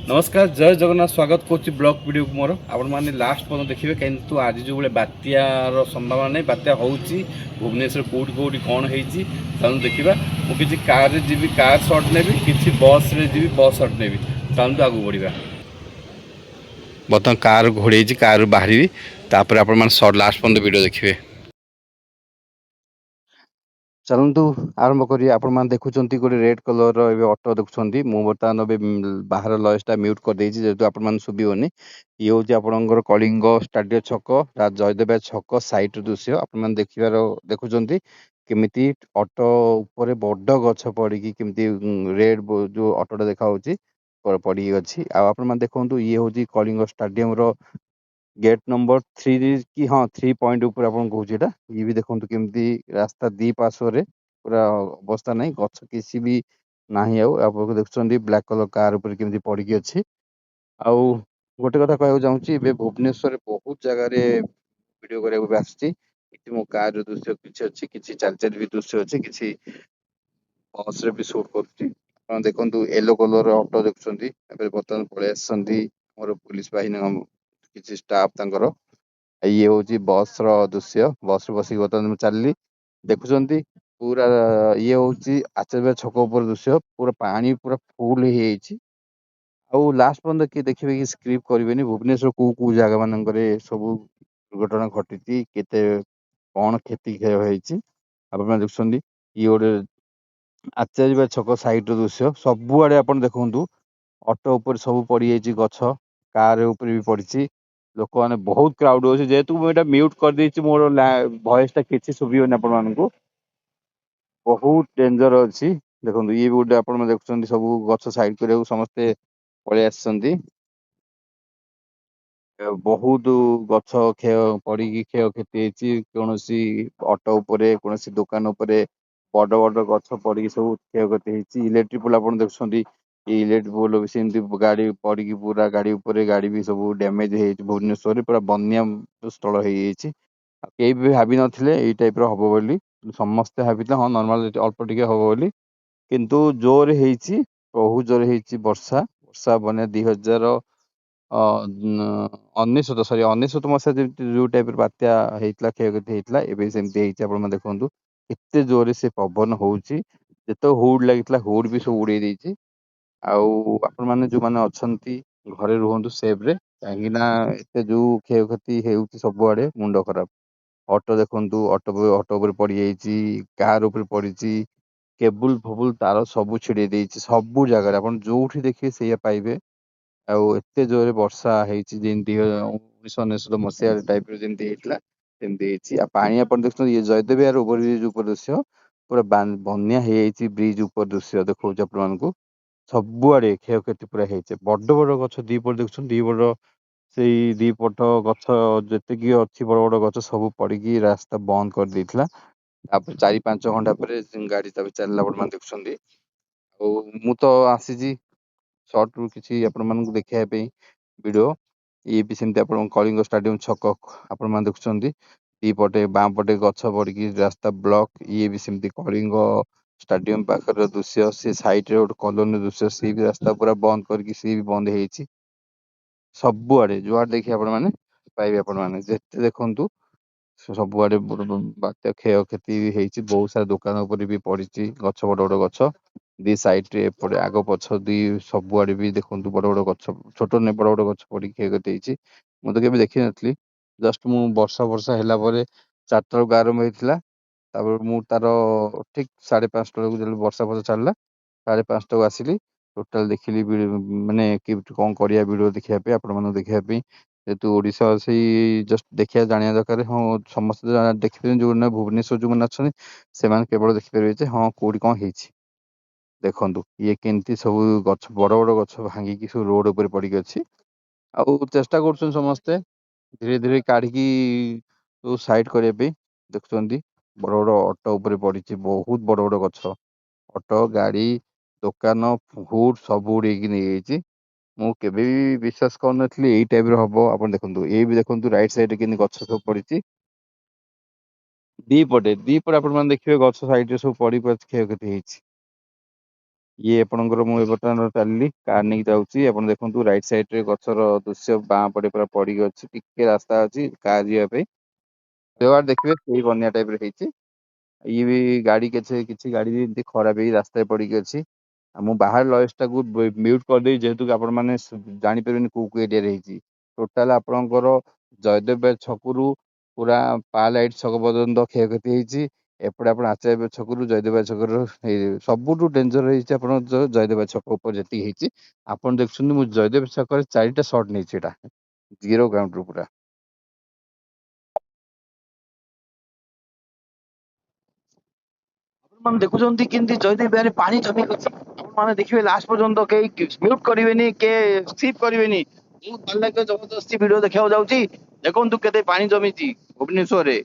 नमस्कार जय जगन्नाथ स्वागत करुच्ची ब्लॉग वीडियो को मोर आपने लास्ट पर्यटन देखिए किंतु आज जो भाई बात्यार संभावना नहीं बात्या होची भुवनेश्वर कौटी कौटी कौन होती चलू देखा मुझे किसी कार जी कार सर्ट नेबी किसी बस रे जी बस सर्ट नेबी चलते आगे बढ़ा बर्तमान कार घोड़े कार बाहरी तापर आप लास्ट पर्यटन वीडियो देखिए चलतु आरंभ करी आपण मैंने देखुं गोटे रेड कलर ऑटो देखुं मु बर्तमान बाहर लॉयसटा म्यूट कर देछि जेतु आपण मैंने शुभिबनी ये हूँ आपंकर कलिंग स्टाडियम छक जयदेव छक साइट दृश्य आप देखिबार देखुं केमिति ऑटो ऊपर बड़ गछ पड़ी केमिति रेड जो ऑटोटा देखा पड़ी अच्छी आप देखु ये हूँ कलिंग स्टाडियम गेट नंबर 3 कि हाँ 3 पॉइंट ऊपर आप ये भी देखो केमती रास्ता दी पार्श्व पूरा अवस्था नहीं गछ किसी भी ना आप देखुं ब्लैक कलर कार उपर केमती पड़ी अच्छी आउ गोटे कथा कहूँ चाहूँगी भुवनेश्वर बहुत जगह वीडियो करने आसची मो कार दृश्य किसी अच्छी किसी चाल चाल भी दृश्य अच्छी किसी बस रे भी शूट कर देखु येलो कलर ऑटो देखुं बर्तमान पलि मोर पुलिस बाहिनी किसी स्टाफ तांकर ये हूँ बस दृश्य बस बस बर्तमान चलली देखुं पूरा ये हूँ आचार्य छक उपर दृश्य पूरा पानी पूरा फुल आउ लास्ट पर्यटन किए देखिए कि स्क्रिप्ट करेंगे भुवनेश्वर कौ जगह मान सब दुर्घटना घटी केते कौन क्षति क्षय आप देखुं ये गोटे आचार्य छक साइड दृश्य सबुआड़े आप देखु ऑटो उपर सब पड़ गछ कार उपर भी पड़ी लोक मैंने बहुत क्राउड अच्छे जेहेतु मुझे म्यूट कर देछि मोर वॉइस टा किसी शुभिबनी आपण मानकु बहुत डेंजर अच्छी देखो ये भी गोटे आप देखुं सब गछ साइड करने समस्ते पलि आसछन्ति बहुत गछ क्षय पड़ी क्षय क्षति कौन ऑटो उपरे कौन दुकान उपरे बड़ बड़ गछ पड़ी सब क्षय क्षति इलेक्ट्रिक पोल आप देखुं इलेक्ट्रिक पोल भी सेमती गाड़ी पड़ी पूरा गाड़ी उपरे गाड़ी भी सब डैमेज हो भुवनेश्वर पूरा बन्या स्थल हो कई भी भाभी नथिले एई टाइप रो हबो बोली समस्ते भाबिले हाँ नॉर्मल अल्प टिके हबो बोली किंतु जोर हेची बहुत जोर हेची वर्षा वर्षा बने 2019 सरी 19 मसीहा जो टाइप बात्या होता क्षयक्षति होता एवं सेमती आप देखु एते जोर से पवन होउची जिते हुड लगी हुड भी सब उड़े देछि आउ आपण माने जो माने अछंती घरे रुहंतु सेफ रे कहीं एते जो क्षयक्षति हेउची सब आड़े मुंड खराब ऑटो देखु ऑटो उपर पड़ जाइए कार उपर पड़ी केबुल फबुल तार सब छिड़े देछि सब जगह आप जो देखिए से पाइबे आउ एते जोरे वर्षा हेची जेमती 1999 मसीहा टाइप जमी होता सेमती पानी आप देखते ये जयदेव यार ओवरब्रिज उपर दृश्य पूरा बन्या हो ब्रिज उपर दृश्य देखा आप सबुआड़े क्षयक्षति पूरा होते बड़ बड़ गछ दीपट देखुं दीपट से दीपट गछ जी अच्छी बड़ बड़ गछ सब पड़ी रास्ता बंद कर देता 4-5 घंटा पर गाड़ी चलला बर्तमान देखुं मु तो आसी सर्ट रु किसी आपण देखा वीडियो ये भी सेमती आप कलिंग स्टाडियम छक आपण देखुं दीपटे बाँ पटे गछ पड़ी रास्ता ब्लॉक ये भी सेमती कलिंग स्टाडियम पाखर दृश्य से साइड रे गोटे कॉलोनी दृश्य सी भी रास्ता पूरा बंद करके सी भी बंद होती सबुआड़े जुआड़े देखिए आपण मैंने पाइबे आपण मैंने जिते देखु सबुआड़े बात्या क्षय क्षति होती बहुत सारा दुकान उपर भी पड़ी गछ बड़ बड़ गछ दी साइड रे एपटे आग पछ दी सबुआड़े भी देखु बड़ बड़ गछ छोट नहीं बड़ बड़ गछ पड़ी क्षय क्षति होती मुझे केवे देखी नी जस्ट मु वर्षा वर्षा है 4टा बेलू आरंभ होता मु तार ठीक 5:30 बेलू वर्षा वर्षा छाड़ा 5:30 आसिली टोटाल देखिली माने कौन करिया वीडियो देखिया आपण देखिया जेहेतु ओडिशा से जस्ट देखिया जानिया दरकार हाँ समस्त देखिए जो भुवनेश्वर जो मैंने अच्छे से केवल देखिपारे हाँ कौटी कौन होती देखु ये केमती सब गछ बड़ बड़ गछ भांगिकी सब रोड उपर पड़ी अच्छी आउ चेष्टा कर समस्ते धीरे धीरे काढ़ी साइड करने देखुं बड़ बड़ ऑटो उपर पड़ी बहुत बड़ बड़ गछ ऑटो गाड़ी दुकान हुड सब उड़ेकी नहीं जाइए मु केवे भी विश्वास कर टाइप हम आप देखु ये भी देखु रईट साइड के गछ सब पड़ी दीपटे आप देखिए गछ साइड सब पड़ी क्षय क्षति होती ଇଏ ଆପଣଙ୍କର ମୁଁ ବର୍ତ୍ତମାନ ଚାଲିଲି କାର ନେଇକି ଯାଉଛି। ଆପଣ ଦେଖନ୍ତୁ ରାଇଟ ସାଇଡ ରେ ଗଛର ଦୃଶ୍ୟ ବାଁ ପଟେ ପୁରା ପଡିକି ଅଛି, ଟିକେ ରାସ୍ତା ଅଛି କାର ଯିବା ପାଇଁ। ବ୍ୟବହାର ଦେଖିବେ ସେଇ ବନ୍ୟା ଟାଇପ ରେ ହେଇଛି। ଇଏ ବି ଗାଡି କିଛି କିଛି ଗାଡି ବି ଏମିତି ଖରାପ ହେଇକି ରାସ୍ତାରେ ପଡିକି ଅଛି। ଆଉ ମୁଁ ବାହାର ଲଏସ୍ ଟାକୁ ମ୍ୟୁଟ କରିଦେଇ, ଯେହେତୁ ଆପଣ ମାନେ ଜାଣିପାରିବେନି କୋଉ କୋଉ ଏରିଆରେ ହେଇଛି। ଟୋଟାଲ ଆପଣଙ୍କର ଜୟଦେବ ଛକରୁ ପୁରା ପାଲାଇଟ ଛକ ପର୍ଯ୍ୟନ୍ତ କ୍ଷୟକ୍ଷତି ହେଇଛି। ଏପଟେ ଆପଣ ଆଚାର୍ଯ୍ୟ ଛକରୁ ଜୟଦେବ ଛକରୁ ସବୁଠୁ ଡେଞ୍ଜର ହେଇଛି ଆପଣଙ୍କ ଜୟଦେବ ଛକ ଉପରେ ଯେତିକି ହେଇଛି। ଆପଣ ଦେଖୁଛନ୍ତି ମୁଁ ଜୟଦେବ ଛକରେ 4ଟା ସଟ ନେଇଛି, ଏଇଟା ଜିରୋ ଗ୍ରାଉଣ୍ଡ ରୁ ପୁରା। ମାନେ ଦେଖୁଛନ୍ତି କେମିତି ଜୟଦେବ ବିହାରରେ ପାଣି ଜମି ଅଛି। ଆପଣ ମାନେ ଦେଖିବେ ଲାଷ୍ଟ ପର୍ଯ୍ୟନ୍ତ କେହି ମ୍ୟୁଟ କରିବେନି, କେ ସ୍କିପ୍ କରିବେନି। ବହୁତ ଭଲ ଲାଗିବ, ଜବରଦସ୍ତି ଭିଡିଓ ଦେଖିବାକୁ ଯାଉଛି। ଦେଖନ୍ତୁ କେତେ ପାଣି ଜମିଛି ଭୁବନେଶ୍ୱରରେ।